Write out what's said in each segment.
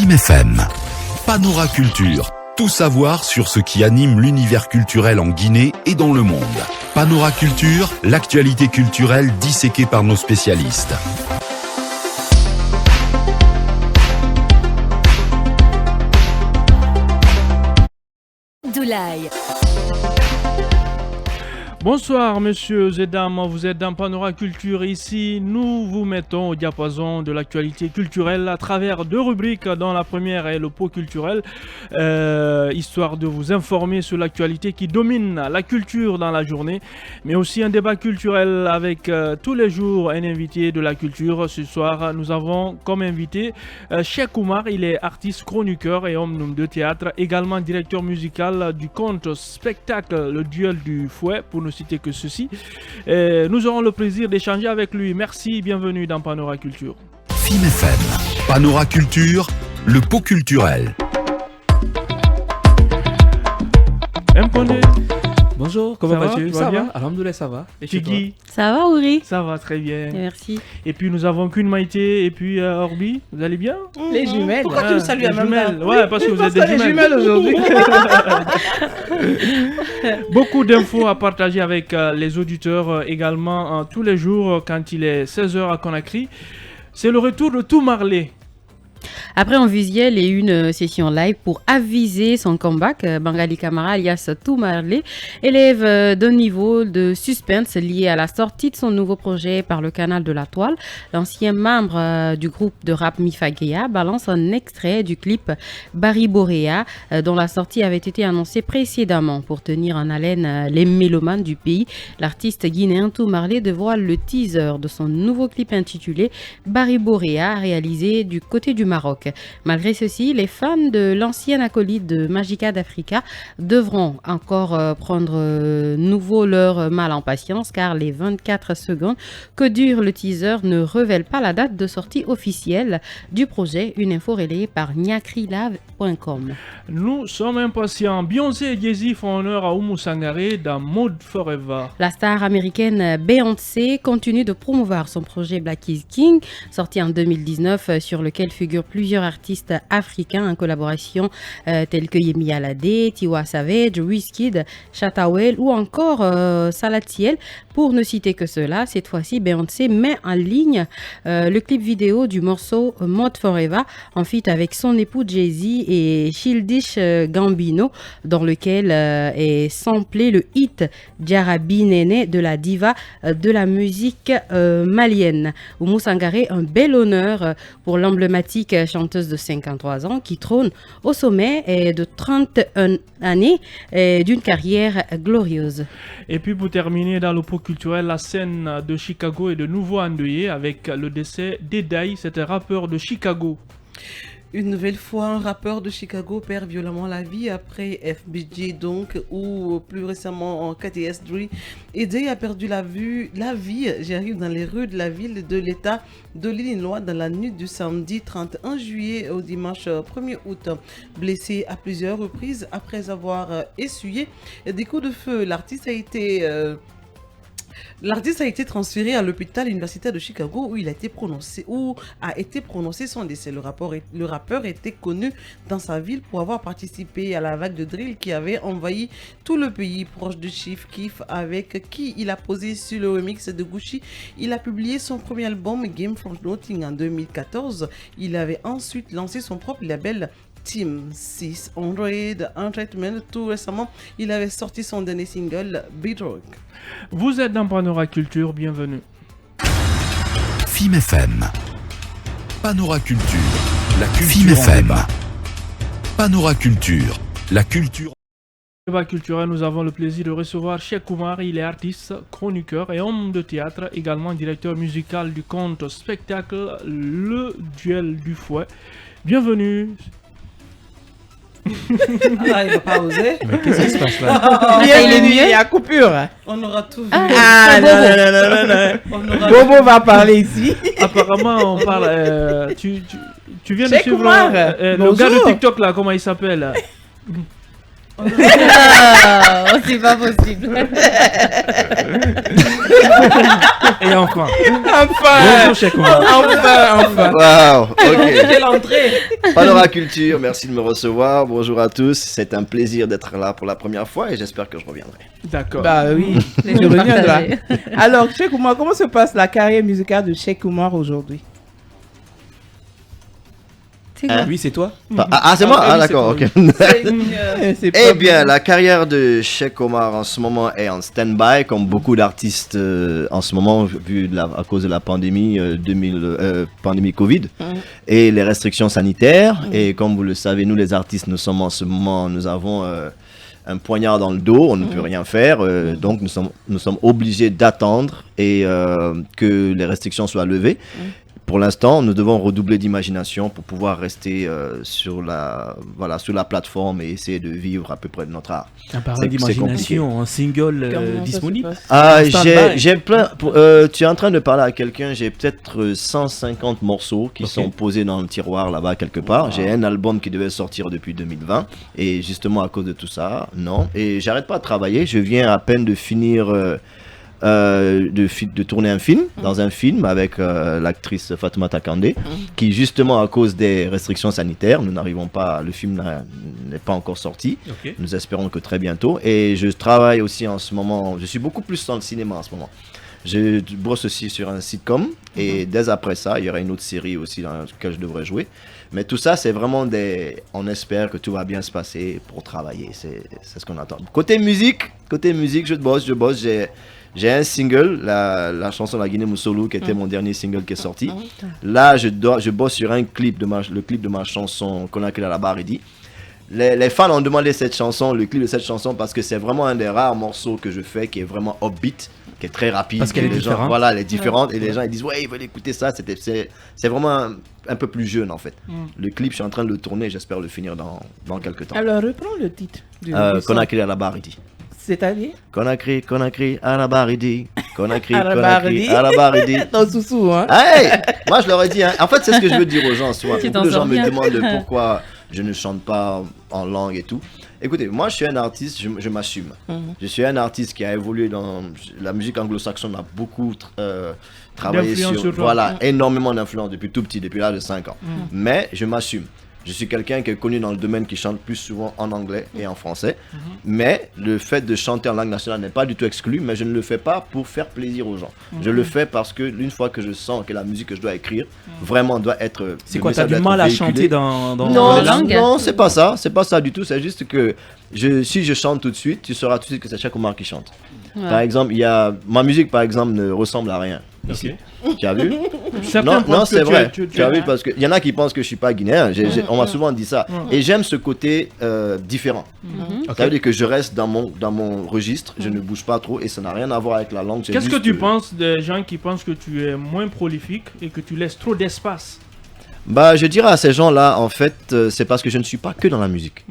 FIM FM. Panora Culture. Tout savoir sur ce qui anime l'univers culturel en Guinée et dans le monde. Panora Culture, l'actualité culturelle disséquée par nos spécialistes. Doulaye. Bonsoir messieurs et dames, vous êtes dans Panora Culture. Ici, nous vous mettons au diapason de l'actualité culturelle à travers deux rubriques. Dans la première est le pot culturel, histoire de vous informer sur l'actualité qui domine la culture dans la journée, mais aussi un débat culturel avec tous les jours un invité de la culture. Ce soir, nous avons comme invité Cheikh Oumar. Il est artiste, chroniqueur et homme de théâtre, également directeur musical du conte spectacle Le Duel du Fouet, pour ne citer que ceci. Nous aurons le plaisir d'échanger avec lui. Merci, bienvenue dans Panora Culture. FIM FM, Panora Culture, le pot culturel. Mpone. Bonjour, comment vas-tu? Ça va bien? Alhamdoulilah, ça va. Et Tigui? Ça va, Ouri? Ça va très bien. Merci. Et puis nous avons qu'une Maïté et puis Orbi. Vous allez bien? Les jumelles. Pourquoi tu me salues à même temps? Ouais, parce que vous êtes des jumelles aujourd'hui. Beaucoup d'infos à partager avec les auditeurs également tous les jours quand il est 16h à Conakry. C'est le retour de Tout Marley. Après un visuel et une session live pour aviser son comeback, Bangali Kamara alias Tout Marley élève d'un niveau de suspense lié à la sortie de son nouveau projet par le canal de la Toile. L'ancien membre du groupe de rap Mifagea balance un extrait du clip Barry Borea dont la sortie avait été annoncée précédemment. Pour tenir en haleine les mélomanes du pays, l'artiste guinéen Tout Marley dévoile le teaser de son nouveau clip intitulé Barry Borea réalisé du côté du Maroc. Malgré ceci, les fans de l'ancienne acolyte de Magica d'Africa devront encore prendre nouveau leur mal en patience car les 24 secondes que dure le teaser ne révèlent pas la date de sortie officielle du projet, une info relayée par nyakrilave.com. Nous sommes impatients. Beyoncé et Jay-Z font honneur à Oumou Sangaré dans Mode Forever. La star américaine Beyoncé continue de promouvoir son projet Black is King, sorti en 2019, sur lequel figurent plusieurs artistes africains en collaboration tels que Yemi Alade, Tiwa Savage, Wizkid, Chatawel ou encore Salatiel. Pour ne citer que cela, cette fois-ci, Beyoncé met en ligne le clip vidéo du morceau Mode Forever en feat avec son époux Jay-Z et Childish Gambino, dans lequel est samplé le hit Jarabi Nene de la diva de la musique malienne. Oumou Sangaré, un bel honneur pour l'emblématique chanteuse de 53 ans qui trône au sommet de 31 années d'une carrière glorieuse. Et puis pour terminer dans le pot culturel, la scène de Chicago est de nouveau endeuillée avec le décès d'Edai, cet rappeur de Chicago. Une nouvelle fois, un rappeur de Chicago perd violemment la vie après FBG, donc, ou plus récemment en KTS Dre. Edai a perdu la vie, j'arrive dans les rues de la ville de l'État de l'Illinois dans la nuit du samedi 31 juillet au dimanche 1er août. Blessé à plusieurs reprises après avoir essuyé des coups de feu, l'artiste a été transféré à l'hôpital universitaire de Chicago où a été prononcé son décès. Le rappeur était connu dans sa ville pour avoir participé à la vague de drill qui avait envahi tout le pays. Proche de Chief Keef avec qui il a posé sur le remix de Gucci, il a publié son premier album Game from Nothing en 2014. Il avait ensuite lancé son propre label Team 600 Entertainment. Tout récemment, il avait sorti son dernier single Beat Rock. Vous êtes dans Panora Culture, bienvenue. FIM FM, Panora Culture, la culture FIM FM. Panora Culture, la culture. Débat culturel, nous avons le plaisir de recevoir Cheikh Oumar. Il est artiste, chroniqueur et homme de théâtre, également directeur musical du conte spectacle Le Duel du Fouet. Bienvenue. Ah, il va pas oser. Mais qu'est-ce qui se passe là? Il est mieux. Il y a coupure. On aura tout vu. Non. Bobo va parler ici. Apparemment, on parle. Tu viens de Cheikh suivre Oumar. le gars de TikTok là, comment il s'appelle? Ah, c'est pas possible. Et enfin. Enfin Bonjour, Cheikh Omar. Enfin Waouh, ok. Quelle entrée. Panorama Culture, merci de me recevoir. Bonjour à tous. C'est un plaisir d'être là pour la première fois et j'espère que je reviendrai. D'accord. Bah oui, Les tu reviendras. partagés. Alors, Cheikh Oumar, comment se passe la carrière musicale de Cheikh Oumar aujourd'hui? C'est quoi? Oui, c'est toi. C'est moi. Ah, oui, d'accord, c'est ok. C'est Eh pas bien, la carrière de Cheikh Omar en ce moment est en stand-by, comme beaucoup d'artistes en ce moment, à cause de la pandémie, pandémie Covid et les restrictions sanitaires. Et comme vous le savez, nous les artistes, nous sommes en ce moment, nous avons un poignard dans le dos, on ne peut rien faire. Donc nous sommes obligés d'attendre et que les restrictions soient levées. Pour l'instant, nous devons redoubler d'imagination pour pouvoir rester sur la plateforme et essayer de vivre à peu près de notre art. Un parle C'est d'imagination, un single Comment ça se disponible. passe? Ah, Stand-by. j'ai plein. Tu es en train de parler à quelqu'un. J'ai peut-être 150 morceaux qui sont posés dans le tiroir là-bas quelque part. J'ai un album qui devait sortir depuis 2020 et justement à cause de tout ça, non. Et j'arrête pas de travailler. Je viens à peine de finir. De tourner un film, dans un film avec l'actrice Fatoumata Kandé, qui justement à cause des restrictions sanitaires, nous n'arrivons pas, le film n'est pas encore sorti. Ok. Nous espérons que très bientôt. Et je travaille aussi en ce moment, je suis beaucoup plus dans le cinéma en ce moment. Je bosse aussi sur un sitcom et dès après ça, il y aura une autre série aussi dans laquelle je devrais jouer. Mais tout ça, c'est vraiment on espère que tout va bien se passer pour travailler. C'est ce qu'on attend. Côté musique, je bosse. J'ai un single, la chanson La Guinée Moussolo, qui était mon dernier single qui est sorti. Là, je bosse sur le clip de ma chanson Konakri Alabaridi. Les fans ont demandé le clip de cette chanson, parce que c'est vraiment un des rares morceaux que je fais qui est vraiment upbeat, qui est très rapide. Parce qu'elle est Les gens- différente. Voilà, elle est différente. Et les gens ils disent, ouais, ils veulent écouter ça. C'est vraiment un peu plus jeune en fait. Le clip, je suis en train de le tourner, j'espère le finir dans quelques temps. Alors, reprends le titre. Du son. Konakri Alabaridi. C'est-à-dire Konakri Alabaridi. Konakri Alabaridi. Alabaridi. Ton sous-sous, hein? Hey, moi je leur ai dit, hein. En fait c'est ce que je veux dire aux gens souvent. Tu Beaucoup t'en de gens sors me bien. demandent pourquoi je ne chante pas en langue et tout. Écoutez, moi je suis un artiste, je m'assume. Je suis un artiste qui a évolué dans la musique anglo-saxonne, a beaucoup travaillé D'influence sur, sur toi. voilà, énormément d'influence depuis tout petit, depuis l'âge de 5 ans. Mais je m'assume. Je suis quelqu'un qui est connu dans le domaine qui chante plus souvent en anglais et en français. Mais le fait de chanter en langue nationale n'est pas du tout exclu, mais je ne le fais pas pour faire plaisir aux gens. Je le fais parce que une fois que je sens que la musique que je dois écrire vraiment doit être... C'est le quoi, t'as message du doit être mal à véhiculé. chanter dans Non, les langues? non, c'est pas ça du tout. C'est juste que si je chante tout de suite, tu sauras tout de suite que c'est Cheikh Omar qui chante. Ouais. Par exemple, ma musique par exemple ne ressemble à rien ici. Tu as vu? Certains Non, pensent que c'est vrai. tu Tu as vu, parce qu'il y en a qui pensent que je suis pas guinéen. On m'a souvent dit ça. Et j'aime ce côté différent. Ça veut dire que je reste dans mon registre, je ne bouge pas trop et ça n'a rien à voir avec la langue. c'est Qu'est-ce que juste tu penses des gens qui pensent que tu es moins prolifique et que tu laisses trop d'espace? Bah, je dirais à ces gens-là, en fait, c'est parce que je ne suis pas que dans la musique.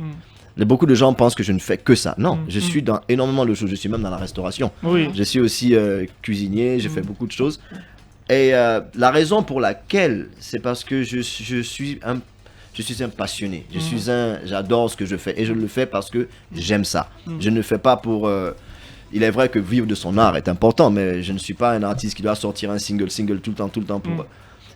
Beaucoup de gens pensent que je ne fais que ça. Non, je suis dans énormément de choses. Je suis même dans la restauration. Oui. Je suis aussi cuisinier, je fais beaucoup de choses. Et la raison pour laquelle, c'est parce que je suis un passionné. J'adore ce que je fais et je le fais parce que j'aime ça. Je ne le fais pas pour... il est vrai que vivre de son art est important, mais je ne suis pas un artiste qui doit sortir un single tout le temps pour...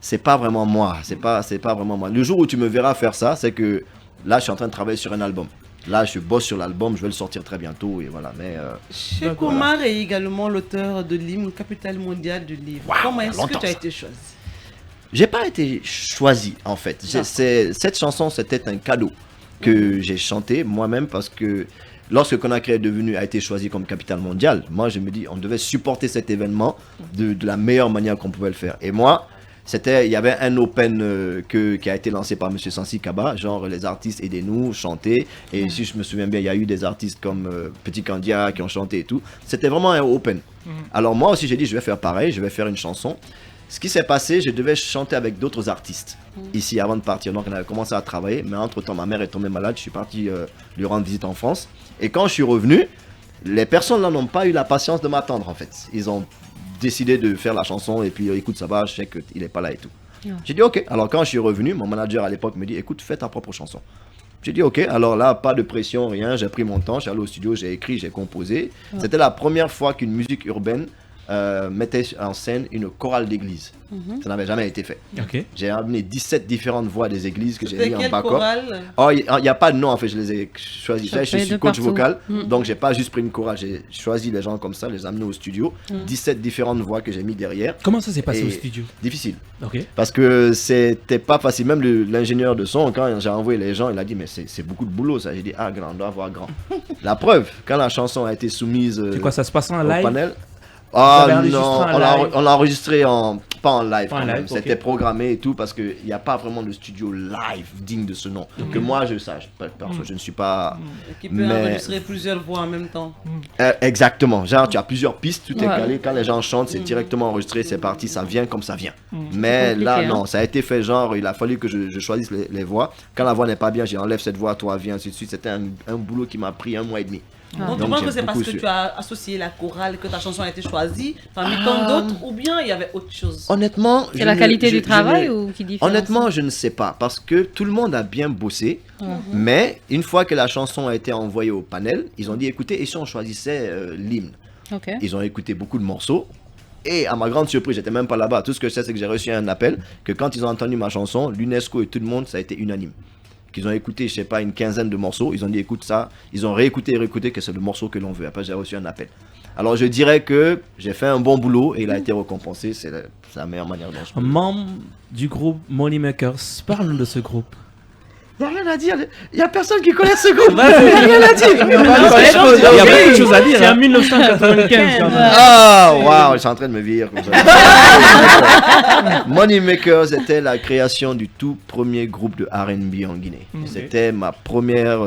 C'est pas vraiment moi. C'est pas vraiment moi. Le jour où tu me verras faire ça, c'est que là, je suis en train de travailler sur un album. Là, je bosse sur l'album, je vais le sortir très bientôt et voilà. Mais Cheikh Omar est également l'auteur de l'hymne Capitale mondiale du livre. Comment est-ce que longtemps, tu as ça. été choisi? j'ai pas été choisi en fait. Cette chanson, c'était un cadeau que j'ai chanté moi-même parce que lorsque Conakry a été choisi comme capitale mondiale, moi je me dis on devait supporter cet événement de la meilleure manière qu'on pouvait le faire. Et moi, il y avait un open qui a été lancé par Monsieur Sansi Kaba, genre les artistes aidez-nous, chanter. Et si je me souviens bien, il y a eu des artistes comme Petit Candia qui ont chanté et tout. C'était vraiment un open. Alors moi aussi j'ai dit je vais faire pareil, je vais faire une chanson. Ce qui s'est passé, je devais chanter avec d'autres artistes ici avant de partir. Donc on avait commencé à travailler, mais entre-temps ma mère est tombée malade, je suis parti lui rendre visite en France. Et quand je suis revenu, les personnes là n'ont pas eu la patience de m'attendre en fait. Ils ont décidé de faire la chanson et puis écoute ça va, je sais qu'il n'est pas là et tout. J'ai dit ok. Alors quand je suis revenu, mon manager à l'époque me dit écoute fais ta propre chanson. J'ai dit ok, alors là, pas de pression, rien, j'ai pris mon temps, je suis allé au studio, j'ai écrit, j'ai composé. C'était la première fois qu'une musique urbaine mettait en scène une chorale d'église. Ça n'avait jamais été fait. Ok. J'ai amené 17 différentes voix des églises que j'ai C'était mis en quelle backup. chorale? Oh, il n'y a pas de nom en fait, je les ai choisis. Ça Je fait suis de coach partout. vocal, donc j'ai pas juste pris une chorale, j'ai choisi les gens comme ça, les amener au studio. 17 différentes voix que j'ai mis derrière. Comment ça s'est passé Et- au studio? Difficile. Ok. Parce que c'était pas facile. Même l'ingénieur de son, quand j'ai envoyé les gens, il a dit mais c'est beaucoup de boulot ça. J'ai dit ah grand, on doit avoir grand. La preuve, quand la chanson a été soumise C'est quoi, ça se passe en au live? panel. Vous Ah avez enregistré non, en live? on l'a enregistré pas en live. Pas en quand même. live, ok. C'était programmé et tout parce qu'il n'y a pas vraiment de studio live digne de ce nom. Que moi je sache. Perso, je ne suis pas. Qui peut Mais- enregistrer plusieurs voix en même temps. Exactement. Genre, tu as plusieurs pistes, tout est Ouais. calé. Quand les gens chantent, c'est directement enregistré, c'est parti, ça vient comme ça vient. Mais compliqué, là, hein. non, ça a été fait genre, il a fallu que je choisisse les voix. Quand la voix n'est pas bien, j'enlève cette voix, toi, viens, ainsi de suite. C'était un boulot qui m'a pris 1 mois et demi. Donc, tu Donc, penses j'ai que c'est parce beaucoup que su. tu as associé la chorale que ta chanson a été choisie parmi tant d'autres ou bien il y avait autre chose? Honnêtement, C'est la qualité du travail ou qui différencie? Honnêtement, je ne sais pas parce que tout le monde a bien bossé, mais une fois que la chanson a été envoyée au panel, ils ont dit écoutez, et si on choisissait l'hymne? Ok. Ils ont écouté beaucoup de morceaux. Et à ma grande surprise, j'étais même pas là-bas. Tout ce que je sais, c'est que j'ai reçu un appel que quand ils ont entendu ma chanson, l'UNESCO et tout le monde, ça a été unanime. Qu'ils ont écouté, je sais pas, une quinzaine de morceaux. Ils ont dit écoute ça. Ils ont réécouté et réécouté que c'est le morceau que l'on veut. Après, j'ai reçu un appel. Alors, je dirais que j'ai fait un bon boulot et il a été récompensé. C'est la meilleure manière dont je peux. Membre du groupe Moneymakers, parle-nous de ce groupe. Il n'y a rien à dire. Il n'y a personne qui connaît ce groupe. Il y a beaucoup de choses à dire. C'est en hein. 1995 quand même. Ah, waouh, je suis en train de me vieillir comme ça. Moneymakers était la création du tout premier groupe de R&B en Guinée. C'était ma première.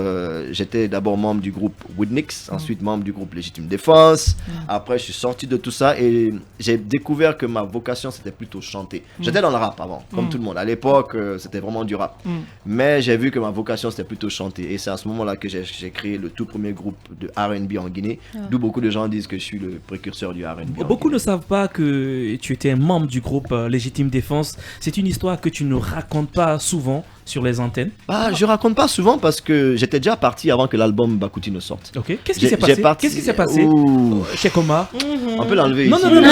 J'étais d'abord membre du groupe Woodnix, ensuite membre du groupe Légitime Défense. Après, je suis sorti de tout ça et j'ai découvert que ma vocation c'était plutôt chanter. J'étais dans le rap avant, comme tout le monde. À l'époque, c'était vraiment du rap. Mais j'ai vu que ma vocation c'était plutôt chanter. Et c'est à ce moment-là que j'ai créé le tout premier groupe de R&B en Guinée. D'où beaucoup de gens disent que je suis le précurseur du R&B. en Beaucoup Guinée. ne savent pas que tu étais un membre du groupe Légitime Défense. C'est une histoire que tu ne racontes pas souvent sur les antennes. Ah, je raconte pas souvent parce que j'étais déjà parti avant que l'album Bakouti ne sorte. Ok. Qu'est-ce qui J'ai- s'est passé? j'ai parti- Qu'est-ce qui s'est passé Ouh. chez Coma? On peut l'enlever Non, ici. non, non, non. Il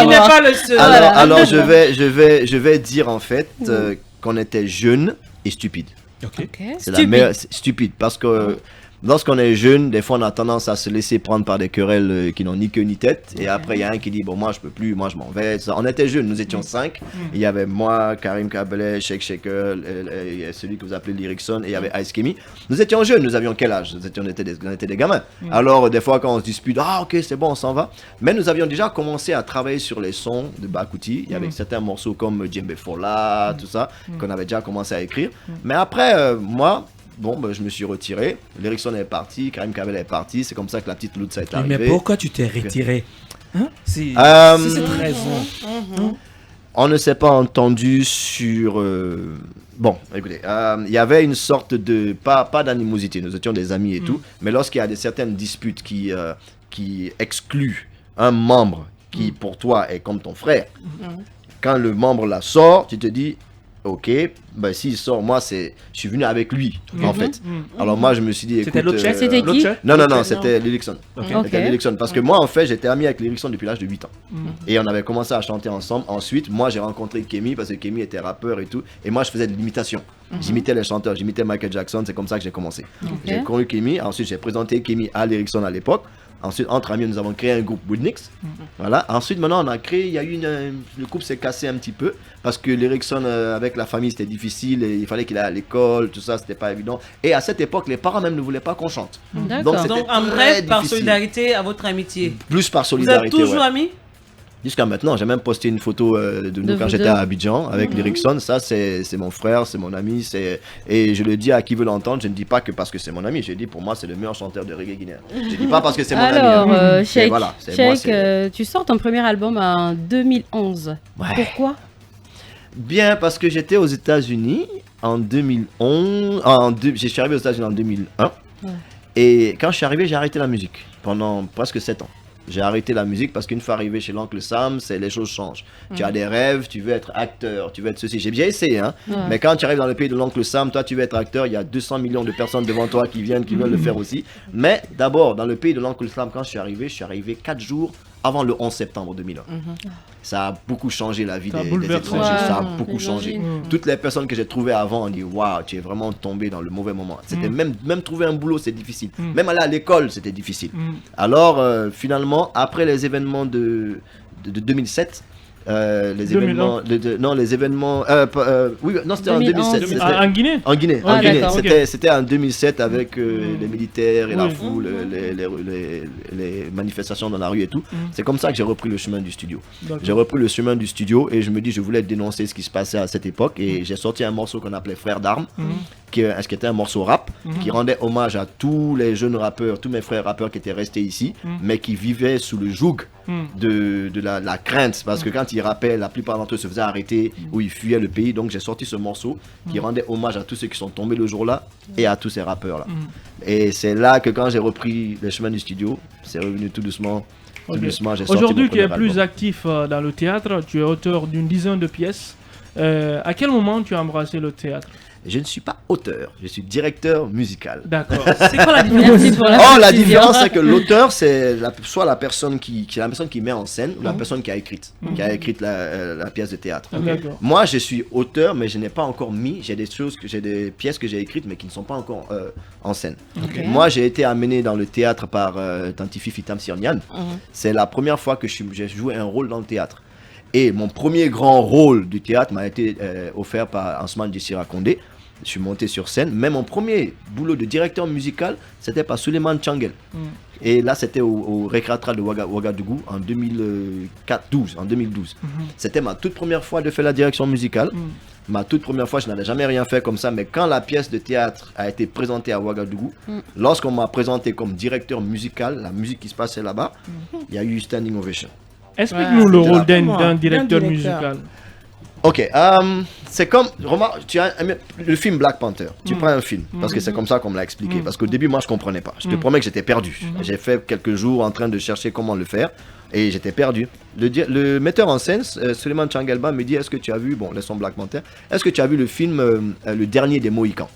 n'est pas le seul. Alors je vais dire en fait qu'on était jeune et stupide. Ok. C'est la meilleure, c'est stupide parce que lorsqu'on est jeune, des fois on a tendance à se laisser prendre par des querelles qui n'ont ni queue ni tête. Et après il y a un qui dit bon moi je peux plus, moi je m'en vais. Ça. On était jeunes, nous étions 5. Il y avait moi, Karim Kabele, Sheikh Shekel, et celui que vous appelez Lyricson et il y avait Ice Kemi. Nous étions jeunes, nous avions quel âge? On était des gamins. Alors des fois quand on se dispute, ah ok c'est bon on s'en va. Mais nous avions déjà commencé à travailler sur les sons de Bakouti. Il y avait certains morceaux comme Djembe Fola, tout ça, qu'on avait déjà commencé à écrire. Mais après moi... Bon, je me suis retiré. L'Erickson est parti, Karim Kabel est parti. C'est comme ça que la petite Loutsa est arrivée. Mais pourquoi tu t'es retiré? Hein? C'est cette raison. On ne s'est pas entendu sur... Bon, écoutez, il y avait une sorte de... Pas d'animosité, nous étions des amis et tout. Mais lorsqu'il y a certaines disputes qui excluent un membre qui, pour toi, est comme ton frère, quand le membre la sort, tu te dis... Ok, s'il sort, moi je suis venu avec lui en fait. Alors moi je me suis dit écoute. C'était l'autre chef? C'était qui? Non, c'était Lyricson. Ok. C'était Lyricson. Parce que moi en fait j'étais ami avec Lyricson depuis l'âge de 8 ans. Et on avait commencé à chanter ensemble. Ensuite, moi j'ai rencontré Kemi parce que Kemi était rappeur et tout. Et moi je faisais de l'imitation. J'imitais les chanteurs, j'imitais Michael Jackson, c'est comme ça que j'ai commencé. J'ai connu Kemi, ensuite j'ai présenté Kemi à Lyricson à l'époque. Ensuite, entre amis, nous avons créé un groupe Woodnix. Voilà. Ensuite, maintenant, on a créé, il y a eu le couple s'est cassé un petit peu parce que l'Erickson avec la famille, c'était difficile et il fallait qu'il aille à l'école, tout ça, c'était pas évident. Et à cette époque, les parents même ne voulaient pas qu'on chante. D'accord. c'était Donc, en très bref, par difficile. solidarité à votre amitié. Plus par Vous solidarité. êtes toujours ouais. amis? Jusqu'à maintenant, j'ai même posté une photo de nous De quand vous j'étais deux. à Abidjan avec l'Erickson. Ça, c'est mon frère, c'est mon ami. Et je le dis à qui veut l'entendre, je ne dis pas que parce que c'est mon ami. Je dis pour moi, c'est le meilleur chanteur de reggae guinéen. Je dis pas parce que c'est mon Alors, ami. hein. Mais Sheikh, voilà, moi, tu sors ton premier album en 2011. Ouais. Pourquoi? Bien, parce que j'étais aux États-Unis en 2011. Je suis arrivé aux États-Unis en 2001. Ouais. Et quand je suis arrivé, j'ai arrêté la musique pendant presque 7 ans. J'ai arrêté la musique parce qu'une fois arrivé chez l'oncle Sam, les choses changent. Tu as des rêves, tu veux être acteur, tu veux être ceci. J'ai bien essayé, hein. Mais quand tu arrives dans le pays de l'oncle Sam, toi tu veux être acteur, il y a 200 millions de personnes devant toi qui viennent, qui veulent le faire aussi. Mais d'abord, dans le pays de l'oncle Sam, quand je suis arrivé 4 jours avant le 11 septembre 2001. Ça a beaucoup changé la vie Ça a des bouleversé. étrangers. Ça a Ouais, beaucoup changé. j'imagine. Toutes les personnes que j'ai trouvées avant ont dit waouh, tu es vraiment tombé dans le mauvais moment. C'était même trouver un boulot, c'est difficile. Même aller à l'école, c'était difficile. Alors finalement, après les événements de 2007, les 2001. événements, oui, non, c'était en 2011. 2007. c'était- En Guinée en Guinée, Ah, en Guinée. d'accord, C'était en 2007 avec les militaires et la Oui. foule, les manifestations dans la rue et tout. C'est comme ça que j'ai repris le chemin du studio. D'accord. J'ai repris le chemin du studio et je me dis je voulais dénoncer ce qui se passait à cette époque et j'ai sorti un morceau qu'on appelait Frères d'armes, qui était un morceau rap, qui rendait hommage à tous les jeunes rappeurs, tous mes frères rappeurs qui étaient restés ici, mais qui vivaient sous le joug de la crainte, parce que quand ils rappaient, la plupart d'entre eux se faisaient arrêter ou ils fuyaient le pays. Donc j'ai sorti ce morceau qui rendait hommage à tous ceux qui sont tombés le jour-là et à tous ces rappeurs-là. Et c'est là que quand j'ai repris le chemin du studio, c'est revenu tout doucement. Tout Ok. doucement, j'ai sorti Aujourd'hui, mon tu es premier plus album. actif dans le théâtre, tu es auteur d'une dizaine de pièces. À quel moment tu as embrassé le théâtre? Je ne suis pas auteur, je suis directeur musical. D'accord. C'est quoi la différence? Merci pour la Oh, la précision. différence, c'est que l'auteur, c'est soit la personne qui est la personne qui met en scène ou la personne qui a écrit la pièce de théâtre. D'accord. Moi, je suis auteur, mais je n'ai pas encore mis. J'ai des pièces que j'ai écrites, mais qui ne sont pas encore en scène. Moi, j'ai été amené dans le théâtre par Tanti Fifi Tamsirnian. C'est la première fois que j'ai joué un rôle dans le théâtre. Et mon premier grand rôle du théâtre m'a été offert par Ansman Djessira Kondé. Je suis monté sur scène. Mais mon premier boulot de directeur musical, c'était par Suleiman Changel. Et là, c'était au Récréatral de Ouagadougou en 2012. C'était ma toute première fois de faire la direction musicale. Ma toute première fois, je n'avais jamais rien fait comme ça. Mais quand la pièce de théâtre a été présentée à Ouagadougou, lorsqu'on m'a présenté comme directeur musical, la musique qui se passait là-bas, il y a eu standing ovation. Explique-nous le rôle d'un Exactement. directeur D'un musical. Ok, c'est comme, remarque, tu as le film Black Panther. Tu prends un film, parce que c'est comme ça qu'on me l'a expliqué. Parce qu'au début, moi, je comprenais pas. Je te promets que j'étais perdu. J'ai fait quelques jours en train de chercher comment le faire, et j'étais perdu. Le metteur en scène, Suleiman Changelba, me dit, est-ce que tu as vu, bon, laissons Black Panther, est-ce que tu as vu le film Le Dernier des Mohicans?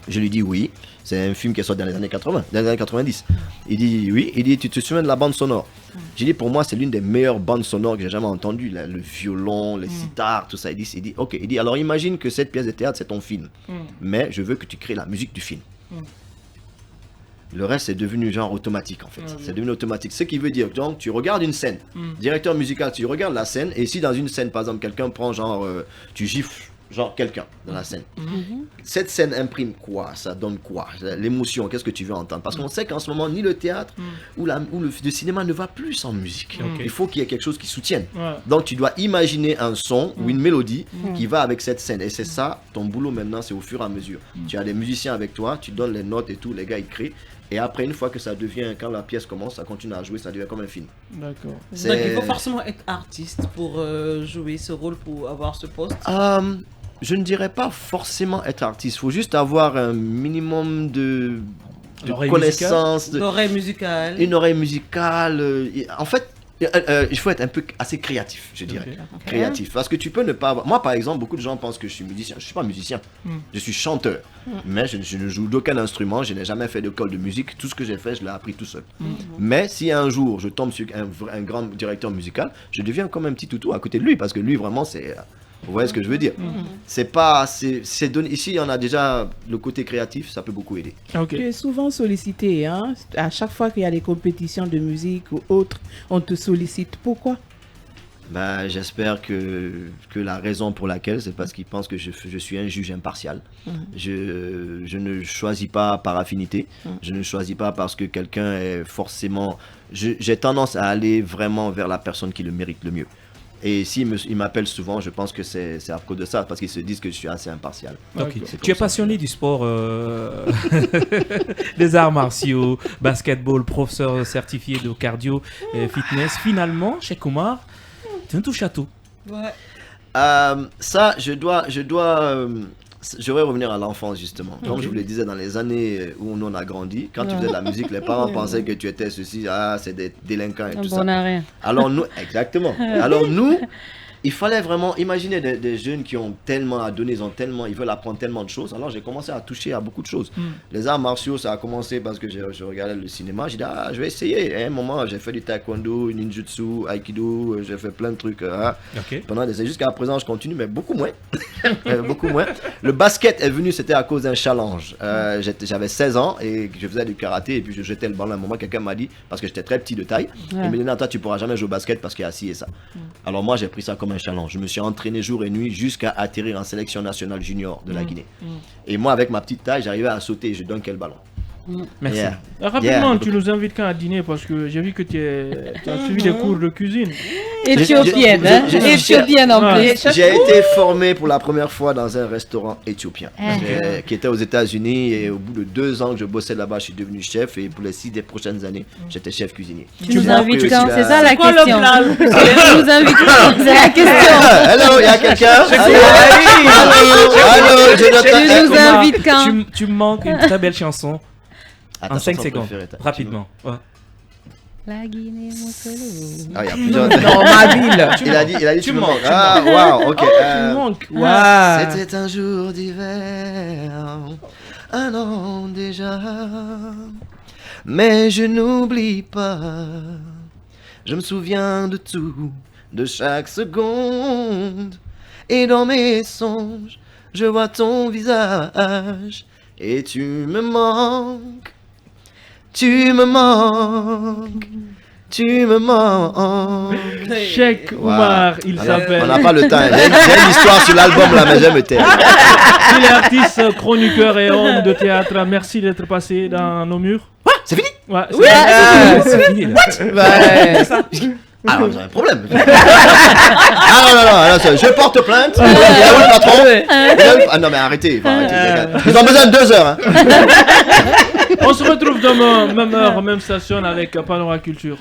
Je lui dis oui. C'est un film qui est sorti dans les années 80, dans les années 90. Il dit oui. Il dit, tu te souviens de la bande sonore? J'ai dit, pour moi, c'est l'une des meilleures bandes sonores que j'ai jamais entendues. Le violon, les sitars, tout ça. Il dit, ok. Il dit, alors imagine que cette pièce de théâtre, c'est ton film. Mais je veux que tu crées la musique du film. Le reste, c'est devenu genre automatique, en fait. C'est devenu automatique. Ce qui veut dire, donc, tu regardes une scène. Directeur musical, tu regardes la scène. Et si dans une scène, par exemple, quelqu'un prend genre, tu gifles genre quelqu'un dans la scène. Cette scène imprime quoi? Ça donne quoi? L'émotion, qu'est-ce que tu veux entendre? Parce qu'on sait qu'en ce moment, ni le théâtre ou le cinéma ne va plus sans musique. Il faut qu'il y ait quelque chose qui soutienne. Ouais. Donc tu dois imaginer un son ou une mélodie qui va avec cette scène. Et c'est ça, ton boulot maintenant, c'est au fur et à mesure. Tu as des musiciens avec toi, tu donnes les notes et tout, les gars ils créent. Et après, une fois que ça devient, quand la pièce commence, ça continue à jouer, ça devient comme un film. D'accord. Donc il faut forcément être artiste pour jouer ce rôle, pour avoir ce poste. Je ne dirais pas forcément être artiste. Il faut juste avoir un minimum de L'oreille connaissances, L'oreille musicale. une oreille musicale. En fait, il faut être un peu assez créatif, je dirais. Ok. Créatif. Parce que tu peux ne pas avoir... Moi, par exemple, beaucoup de gens pensent que je suis musicien. Je ne suis pas musicien. Je suis chanteur. Mais je ne joue d'aucun instrument. Je n'ai jamais fait d'école de musique. Tout ce que j'ai fait, je l'ai appris tout seul. Mais si un jour, je tombe sur un grand directeur musical, je deviens comme un petit toutou à côté de lui. Parce que lui, vraiment, c'est... Vous voyez ce que je veux dire? C'est pas... c'est donné... Ici, on a déjà le côté créatif. Ça peut beaucoup aider. Ok. Tu es souvent sollicité, hein? À chaque fois qu'il y a des compétitions de musique ou autres, on te sollicite. Pourquoi? Bah, j'espère que la raison pour laquelle, c'est parce qu'ils pensent que je suis un juge impartial. Je ne choisis pas par affinité. Je ne choisis pas parce que quelqu'un est forcément... J'ai tendance à aller vraiment vers la personne qui le mérite le mieux. Et s'ils m'appellent souvent, je pense que c'est à cause de ça, parce qu'ils se disent que je suis assez impartial. Ok. C'est Tu es comme ça. passionné du sport, des arts martiaux, basketball, professeur certifié de cardio, fitness. Finalement, chez Kumar, tu es un touche à tout. Ouais. Ça, je vais revenir à l'enfance justement. Comme je vous le disais, dans les années où nous on a grandi, quand tu faisais de la musique, les parents pensaient que tu étais ceci, c'est des délinquants et tout ça. Rien. Alors nous, exactement. Alors nous, il fallait vraiment imaginer des jeunes qui ont tellement à donner, ils veulent apprendre tellement de choses. Alors j'ai commencé à toucher à beaucoup de choses. Les arts martiaux, ça a commencé parce que je regardais le cinéma. J'ai dit, je vais essayer. À un moment, j'ai fait du taekwondo, ninjutsu, aikido, j'ai fait plein de trucs. Pendant des années. Jusqu'à présent, je continue, mais beaucoup moins. Beaucoup moins. Le basket est venu, c'était à cause d'un challenge. J'avais 16 ans et je faisais du karaté et puis je jetais le ballon. À un moment, quelqu'un m'a dit, parce que j'étais très petit de taille, il m'a dit, non, toi, tu pourras jamais jouer au basket parce qu'il y a ci et ça. Alors moi, j'ai pris ça comme un challenge. Je me suis entraîné jour et nuit jusqu'à atterrir en sélection nationale junior de la Guinée. Et moi, avec ma petite taille, j'arrivais à sauter et je dunkais le ballon. Merci. Rapidement, tu nous invites quand à dîner parce que j'ai vu que tu as suivi des cours de cuisine. Éthiopienne, éthiopienne en plus. J'ai été formé pour la première fois dans un restaurant éthiopien qui était aux États-Unis et au bout de 2 ans que je bossais là-bas, je suis devenu chef et pour les 6 des prochaines années, j'étais chef cuisinier. Tu nous invites quand? C'est ça la question. Tu nous invites quand? C'est la question. Hello, il y a quelqu'un? Allô, Tu nous invites quand? Tu me manques une très belle chanson. Attends, En 5 chanson secondes, préférée, rapidement. Ouais. La Guinée, mon solo. Ah, il y a plusieurs. Dans ma ville. Il a dit tu me manques. tu Ah, waouh, ok. Tu me manques. Waouh. C'était un jour d'hiver, un an déjà, mais je n'oublie pas. Je me souviens de tout, de chaque seconde, et dans mes songes, je vois ton visage, et tu me manques. Tu me manques, tu me manques. Cheikh Oumar, il s'appelle. On n'a pas le temps. J'ai une histoire sur l'album là, mais j'aime le thème. Il est artiste, chroniqueur et homme de théâtre. Merci d'être passé dans nos murs. C'est fini? Ouais, Oui, C'est fini là. Ah, vous avez un problème. Ah non, je porte plainte. Il est où le patron? Ah non, mais arrêtez. Ils ont besoin de 2 heures. Hein. On se retrouve demain, même heure, même station avec Panorama Culture.